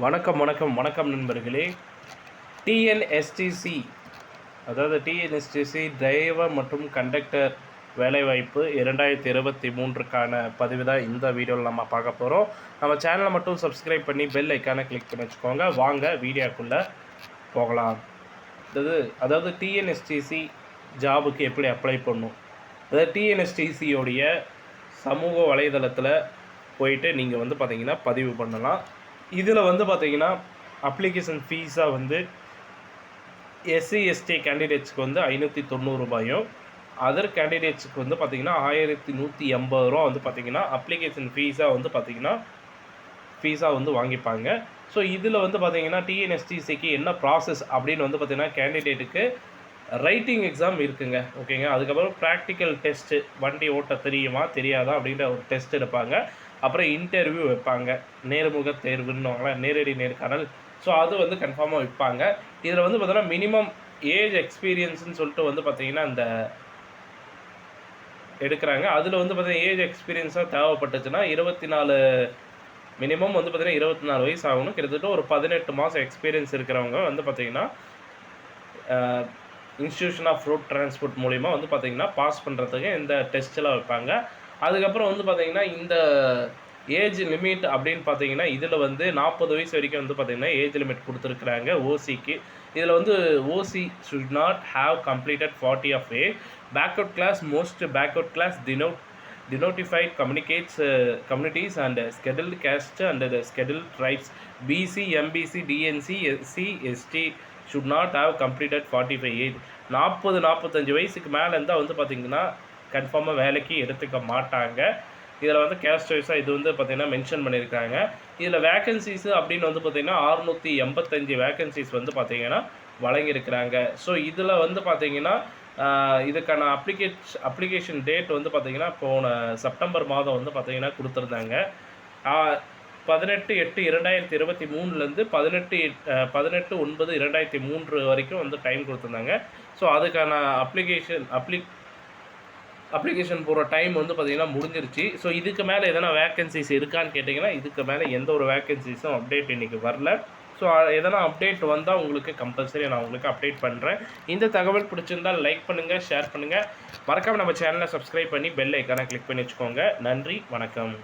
வணக்கம் நண்பர்களே. டிஎன்எஸ்டிசி அதாவது டிஎன்எஸ்டிசி டிரைவர் மற்றும் கண்டக்டர் வேலைவாய்ப்பு 2023க்கான பதிவு தான் இந்த வீடியோவில் நம்ம பார்க்க போகிறோம். நம்ம சேனலை மட்டும் சப்ஸ்கிரைப் பண்ணி பெல் ஐக்கானை கிளிக் பண்ணி வச்சுக்கோங்க. வாங்க வீடியோக்குள்ளே போகலாம். அதாவது டிஎன்எஸ்டிசி ஜாபுக்கு எப்படி அப்ளை பண்ணணும், அதாவது டிஎன்எஸ்டிசியோடைய சமூக வலைதளத்தில் போயிட்டு நீங்கள் வந்து பார்த்தீங்கன்னா பதிவு பண்ணலாம். இதில் வந்து பார்த்தீங்கன்னா அப்ளிகேஷன் ஃபீஸாக வந்து எஸ்சி எஸ்டி கேண்டிடேட்ஸ்க்கு வந்து 590 ரூபாயும், அதர் கேண்டிடேட்ஸுக்கு வந்து பார்த்திங்கன்னா 1180 ரூபா வந்து பார்த்திங்கன்னா அப்ளிகேஷன் ஃபீஸாக வந்து பார்த்திங்கன்னா வந்து வாங்கிப்பாங்க. ஸோ இதில் வந்து பார்த்திங்கன்னா டிஎன்எஸ்டிசிக்கு என்ன ப்ராசஸ் அப்படின்னு வந்து பார்த்திங்கன்னா கேண்டிடேட்டுக்கு ரைட்டிங் எக்ஸாம் இருக்குங்க. ஓகேங்க. அதுக்கப்புறம் ப்ராக்டிக்கல் டெஸ்ட்டு, வண்டி ஓட்ட தெரியுமா தெரியாதா அப்படின்ற ஒரு டெஸ்ட் எடுப்பாங்க. அப்புறம் இன்டர்வியூ வைப்பாங்க, நேர்முக தேர்வுன்னுவாங்களா, நேரடி நேர்காணல். ஸோ அது வந்து கன்ஃபார்மாக வைப்பாங்க. இதில் வந்து பார்த்தீங்கன்னா மினிமம் ஏஜ் எக்ஸ்பீரியன்ஸ்னு சொல்லிட்டு வந்து பார்த்திங்கன்னா இந்த எடுக்கிறாங்க. அதில் வந்து பார்த்திங்கன்னா ஏஜ் எக்ஸ்பீரியன்ஸாக தேவைப்பட்டுச்சுன்னா 24 மினிமம் வந்து பார்த்திங்கன்னா 24 வயசு ஆகணும். கிட்டத்தட்ட ஒரு 18 மாதம் எக்ஸ்பீரியன்ஸ் இருக்கிறவங்க வந்து பார்த்திங்கன்னா இன்ஸ்டியூஷன் ஆஃப் ரோட் டிரான்ஸ்போர்ட் மூலிமா வந்து பார்த்திங்கன்னா பாஸ் பண்ணுறதுக்கு இந்த டெஸ்ட்டெல்லாம் வைப்பாங்க. அதுக்கப்புறம் வந்து பார்த்திங்கன்னா இந்த ஏஜ் லிமிட் அப்படின்னு பார்த்தீங்கன்னா இதில் வந்து 40 வயசு வரைக்கும் வந்து பார்த்திங்கன்னா ஏஜ் லிமிட் கொடுத்துருக்குறாங்க ஓசிக்கு. இதில் வந்து OC should not have completed 40 of age. Backward class most backward class denotified communities and scheduled caste and the scheduled tribes BC, MBC, DNC, SC, ST should not have completed 45 age. 40-45 வயசுக்கு மேலே இருந்தால் வந்து பார்த்திங்கன்னா கன்ஃபார்மாக வேலைக்கு எடுத்துக்க மாட்டாங்க. இதில் வந்து கேஸ்ட் வைஸாக இது வந்து பார்த்திங்கன்னா மென்ஷன் பண்ணியிருக்காங்க. இதில் வேக்கன்சிஸு அப்படின்னு வந்து பார்த்திங்கன்னா 685 வேக்கன்சிஸ் வந்து பார்த்திங்கன்னா வழங்கியிருக்கிறாங்க. ஸோ இதில் வந்து பார்த்திங்கன்னா இதுக்கான அப்ளிகேஷன் டேட் வந்து பார்த்திங்கன்னா போன செப்டம்பர் மாதம் வந்து பார்த்திங்கன்னா கொடுத்துருந்தாங்க. 18/8/2023 18/9/2003 வரைக்கும் வந்து டைம் கொடுத்துருந்தாங்க. ஸோ அதுக்கான அப்ளிகேஷன் போகிற டைம் வந்து பார்த்திங்கன்னா முடிஞ்சிருச்சு. ஸோ இதுக்கு மேலே எதனா வேக்கன்சிஸ் இருக்கான்னு கேட்டிங்கன்னா இதுக்கு மேலே எந்த ஒரு வேக்கன்சிஸும் அப்டேட் இன்றைக்கி வரல. ஸோ எதனா அப்டேட் வந்தால் உங்களுக்கு கம்பல்சரி நான் உங்களுக்கு அப்டேட் பண்ணுறேன். இந்த தகவல் பிடிச்சிருந்தால் லைக் பண்ணுங்கள், ஷேர் பண்ணுங்கள். மறக்காமல் நம்ம சேனலை சப்ஸ்கிரைப் பண்ணி பெல் ஐக்கானை கிளிக் பண்ணி வச்சுக்கோங்க. நன்றி, வணக்கம்.